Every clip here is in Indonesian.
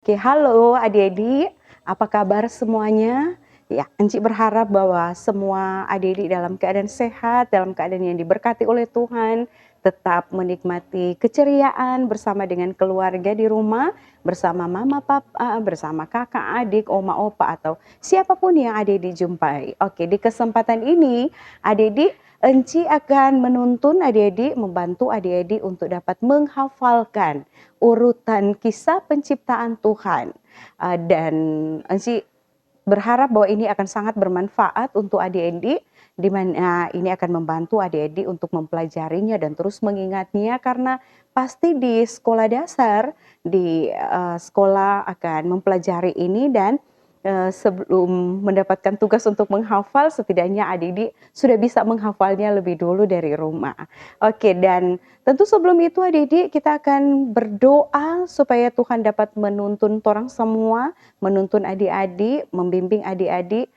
Oke, halo adik-adik, apa kabar semuanya? Ya, Enci berharap bahwa semua adik-adik dalam keadaan sehat, dalam keadaan yang diberkati oleh Tuhan, tetap menikmati keceriaan bersama dengan keluarga di rumah, bersama mama, papa, bersama kakak, adik, oma, opa, atau siapapun yang adik-adik jumpai. Oke, di kesempatan ini adik-adik Enci akan menuntun adik-adik, membantu adik-adik untuk dapat menghafalkan urutan kisah penciptaan Tuhan. Dan Enci berharap bahwa ini akan sangat bermanfaat untuk adik-adik, di mana ini akan membantu adik-adik untuk mempelajarinya dan terus mengingatnya, karena pasti di sekolah dasar, di sekolah akan mempelajari ini, dan sebelum mendapatkan tugas untuk menghafal, setidaknya adik-adik sudah bisa menghafalnya lebih dulu dari rumah. Oke, dan tentu sebelum itu adik-adik kita akan berdoa supaya Tuhan dapat menuntun orang semua, menuntun adik-adik, membimbing adik-adik,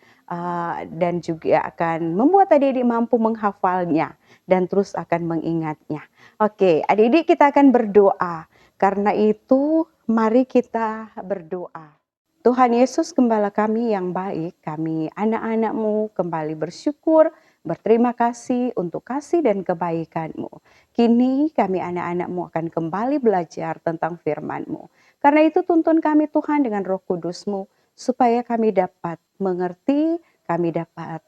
dan juga akan membuat adik-adik mampu menghafalnya dan terus akan mengingatnya. Oke, adik-adik kita akan berdoa. Karena itu mari kita berdoa. Tuhan Yesus, Gembala kami yang baik, kami anak-anak-Mu kembali bersyukur, berterima kasih untuk kasih dan kebaikan-Mu. Kini kami anak-anak-Mu akan kembali belajar tentang firman-Mu. Karena itu tuntun kami Tuhan dengan Roh Kudus-Mu, supaya kami dapat mengerti, kami dapat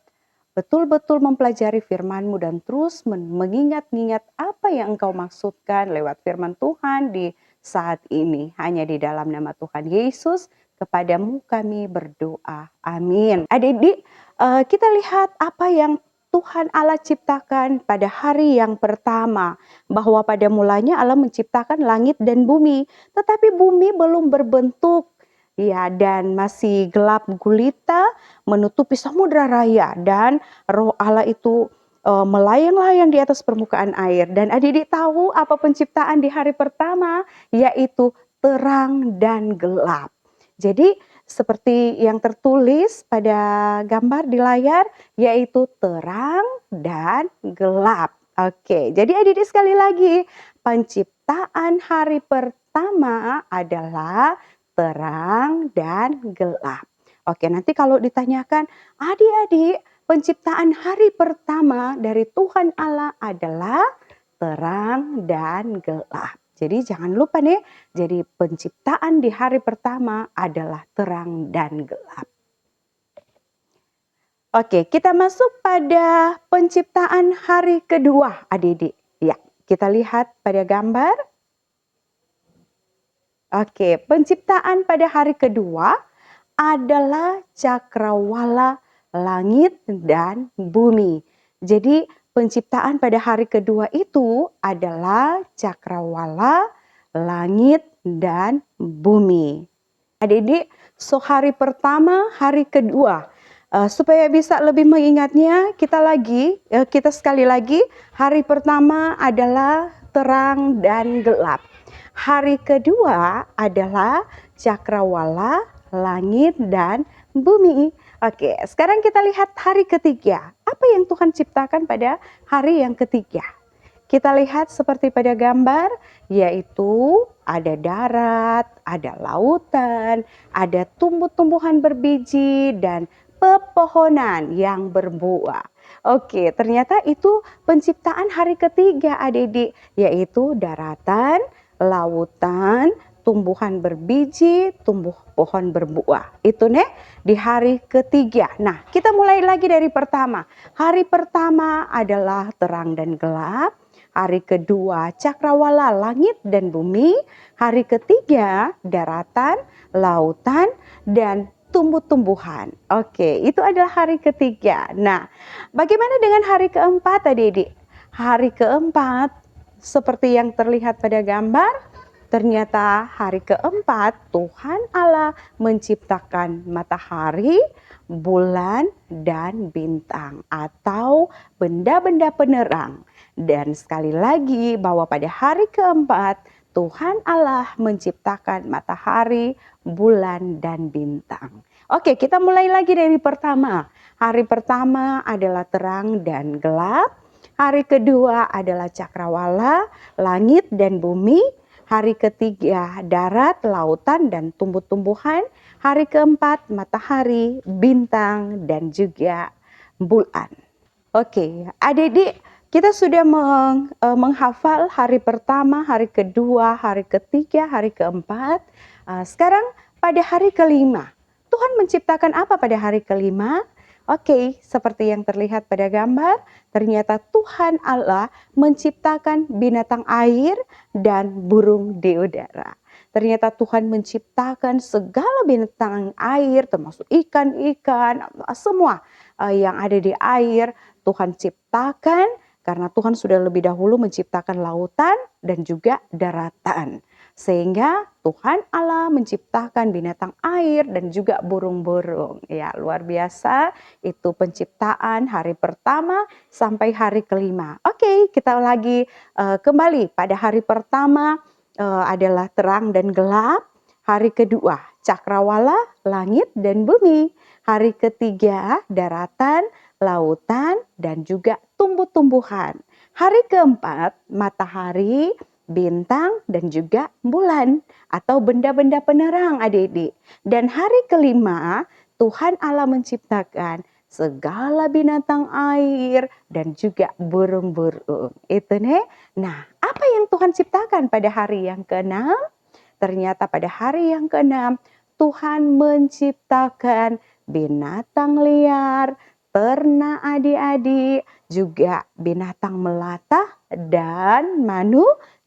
betul-betul mempelajari firman-Mu dan terus mengingat-ingat apa yang Engkau maksudkan lewat firman Tuhan di saat ini. Hanya di dalam nama Tuhan Yesus, kepadamu kami berdoa. Amin. Adik-adik, kita lihat apa yang Tuhan Allah ciptakan pada hari yang pertama. Bahwa pada mulanya Allah menciptakan langit dan bumi. Tetapi bumi belum berbentuk, ya, dan masih gelap gulita menutupi samudra raya. Dan Roh Allah itu melayang-layang di atas permukaan air. Dan adik-adik tahu apa penciptaan di hari pertama? Yaitu terang dan gelap. Jadi seperti yang tertulis pada gambar di layar, yaitu terang dan gelap. Oke, jadi adik-adik sekali lagi, penciptaan hari pertama adalah terang dan gelap. Oke, nanti kalau ditanyakan, adik-adik, penciptaan hari pertama dari Tuhan Allah adalah terang dan gelap. Jadi jangan lupa nih, jadi penciptaan di hari pertama adalah terang dan gelap. Oke, kita masuk pada penciptaan hari kedua, adik-adik. Ya, kita lihat pada gambar. Oke, penciptaan pada hari kedua adalah cakrawala langit dan bumi. Jadi penciptaan pada hari kedua itu adalah cakrawala langit dan bumi. Adik-adik, so hari pertama, hari kedua. Supaya bisa lebih mengingatnya, kita sekali lagi, hari pertama adalah terang dan gelap. Hari kedua adalah cakrawala, langit, dan bumi. Oke, sekarang kita lihat hari ketiga. Apa yang Tuhan ciptakan pada hari yang ketiga? Kita lihat seperti pada gambar, yaitu ada darat, ada lautan, ada tumbuh-tumbuhan berbiji, dan pepohonan yang berbuah. Oke, ternyata itu penciptaan hari ketiga adik-adik, yaitu daratan, lautan, tumbuhan berbiji, tumbuh pohon berbuah. Itu nih di hari ketiga. Nah, kita mulai lagi dari pertama. Hari pertama adalah terang dan gelap. Hari kedua cakrawala langit dan bumi. Hari ketiga daratan, lautan, dan tumbuh-tumbuhan. Oke, itu adalah hari ketiga. Nah, bagaimana dengan hari keempat adik-adik? Hari keempat seperti yang terlihat pada gambar, ternyata hari keempat Tuhan Allah menciptakan matahari, bulan, dan bintang atau benda-benda penerang. Dan sekali lagi bahwa pada hari keempat Tuhan Allah menciptakan matahari, bulan, dan bintang. Oke, kita mulai lagi dari pertama. Hari pertama adalah terang dan gelap. Hari kedua adalah cakrawala, langit dan bumi. Hari ketiga darat, lautan, dan tumbuh-tumbuhan. Hari keempat matahari, bintang, dan juga bulan. Oke, adik-adik, kita sudah menghafal hari pertama, hari kedua, hari ketiga, hari keempat. Sekarang pada hari kelima, Tuhan menciptakan apa pada hari kelima? Oke, seperti yang terlihat pada gambar, ternyata Tuhan Allah menciptakan binatang air dan burung di udara. Ternyata Tuhan menciptakan segala binatang air, termasuk ikan-ikan, semua yang ada di air. Tuhan ciptakan karena Tuhan sudah lebih dahulu menciptakan lautan dan juga daratan. Sehingga Tuhan Allah menciptakan binatang air dan juga burung-burung. Ya, luar biasa. Itu penciptaan hari pertama sampai hari kelima. Oke, kita lagi kembali pada hari pertama adalah terang dan gelap. Hari kedua, cakrawala, langit dan bumi. Hari ketiga, daratan, lautan, dan juga tumbuh-tumbuhan. Hari keempat, matahari, bintang, dan juga bulan atau benda-benda penerang adik-adik. Dan hari kelima, Tuhan Allah menciptakan segala binatang air dan juga burung-burung. Itu nih. Nah, apa yang Tuhan ciptakan pada hari yang keenam? Ternyata pada hari yang keenam, Tuhan menciptakan binatang liar, ternak adik-adik, juga binatang melata dan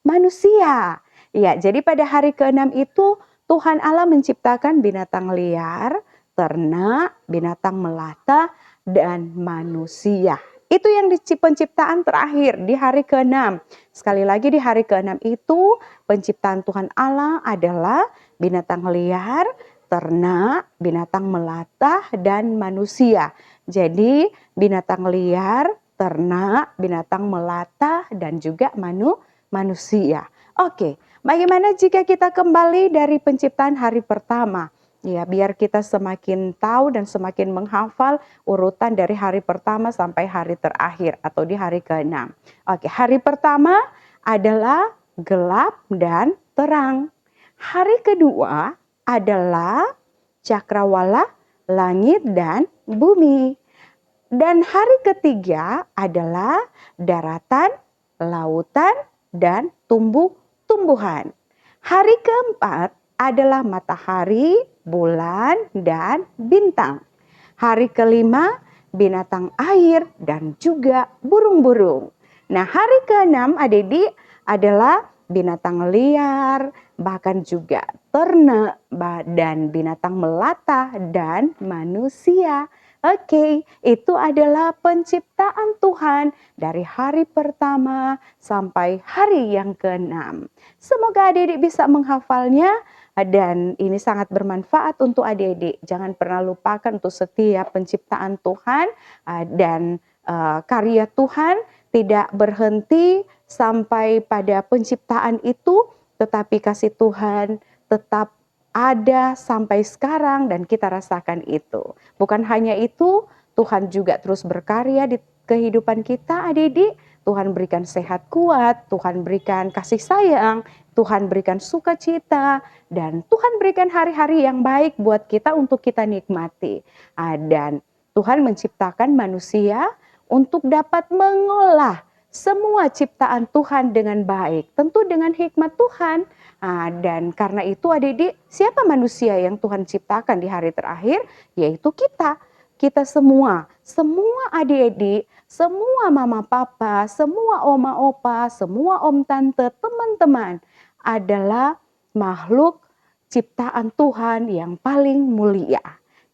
manusia. Ya, jadi pada hari ke-6 itu Tuhan Allah menciptakan binatang liar, ternak, binatang melata dan manusia. Itu yang penciptaan terakhir di hari ke-6. Sekali lagi di hari ke-6 itu penciptaan Tuhan Allah adalah binatang liar, ternak, binatang melata, dan manusia. Jadi binatang liar, ternak, binatang melata, dan juga manusia. Oke, bagaimana jika kita kembali dari penciptaan hari pertama? Ya, biar kita semakin tahu dan semakin menghafal urutan dari hari pertama sampai hari terakhir atau di hari ke-6. Oke, hari pertama adalah gelap dan terang. Hari kedua adalah cakrawala, langit dan bumi. Dan hari ketiga adalah daratan, lautan, dan tumbuh-tumbuhan. Hari keempat adalah matahari, bulan, dan bintang. Hari kelima, binatang air, dan juga burung-burung. Nah, hari keenam adik-adik adalah binatang liar, bahkan juga ternak, dan binatang melata, dan manusia. Oke, itu adalah penciptaan Tuhan dari hari pertama sampai hari yang ke-6. Semoga adik-adik bisa menghafalnya dan ini sangat bermanfaat untuk adik-adik. Jangan pernah lupakan untuk setiap penciptaan Tuhan dan karya Tuhan tidak berhenti sampai pada penciptaan itu, tetapi kasih Tuhan tetap ada sampai sekarang dan kita rasakan itu. Bukan hanya itu, Tuhan juga terus berkarya di kehidupan kita adik-adik. Tuhan berikan sehat kuat, Tuhan berikan kasih sayang, Tuhan berikan sukacita, dan Tuhan berikan hari-hari yang baik buat kita untuk kita nikmati. Dan Tuhan menciptakan manusia untuk dapat mengolah semua ciptaan Tuhan dengan baik, tentu dengan hikmat Tuhan. Dan karena itu adik-adik, siapa manusia yang Tuhan ciptakan di hari terakhir? Yaitu kita. Kita semua adik-adik, semua mama papa, semua oma opa, semua om tante, teman-teman adalah makhluk ciptaan Tuhan yang paling mulia.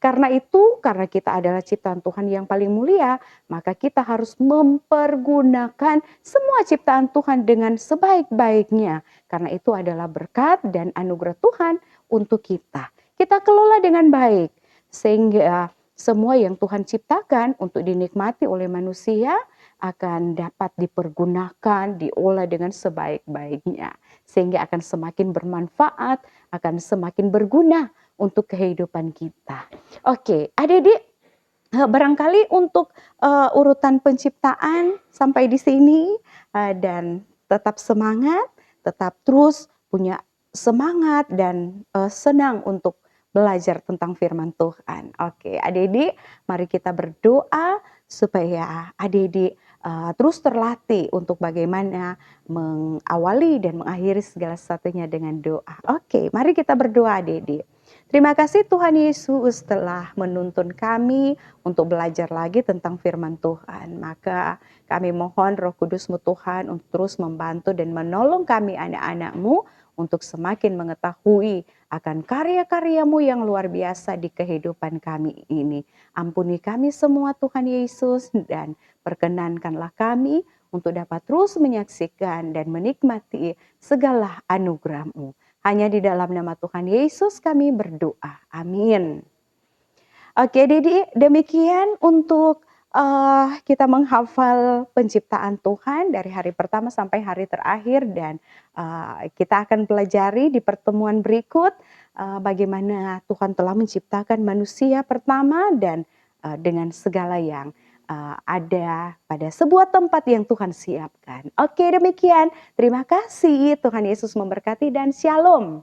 Karena itu, karena kita adalah ciptaan Tuhan yang paling mulia, maka kita harus mempergunakan semua ciptaan Tuhan dengan sebaik-baiknya. Karena itu adalah berkat dan anugerah Tuhan untuk kita. Kita kelola dengan baik, sehingga semua yang Tuhan ciptakan untuk dinikmati oleh manusia akan dapat dipergunakan, diolah dengan sebaik-baiknya. Sehingga akan semakin bermanfaat, akan semakin berguna untuk kehidupan kita. Oke, adik-adik, barangkali untuk urutan penciptaan sampai di sini dan tetap semangat, tetap terus punya semangat dan senang untuk belajar tentang firman Tuhan. Oke, adik-adik, mari kita berdoa supaya adik-adik terus terlatih untuk bagaimana mengawali dan mengakhiri segala sesuatunya dengan doa. Oke, mari kita berdoa adik-adik. Terima kasih Tuhan Yesus telah menuntun kami untuk belajar lagi tentang firman Tuhan. Maka kami mohon Roh Kudus-Mu Tuhan untuk terus membantu dan menolong kami anak-anak-Mu untuk semakin mengetahui akan karya-karya-Mu yang luar biasa di kehidupan kami ini. Ampuni kami semua Tuhan Yesus dan perkenankanlah kami untuk dapat terus menyaksikan dan menikmati segala anugerah-Mu. Hanya di dalam nama Tuhan Yesus kami berdoa. Amin. Oke, Didi, demikian untuk kita menghafal penciptaan Tuhan dari hari pertama sampai hari terakhir dan kita akan pelajari di pertemuan berikut bagaimana Tuhan telah menciptakan manusia pertama dan dengan segala yang ada pada sebuah tempat yang Tuhan siapkan. Oke, demikian. Terima kasih. Tuhan Yesus memberkati dan shalom.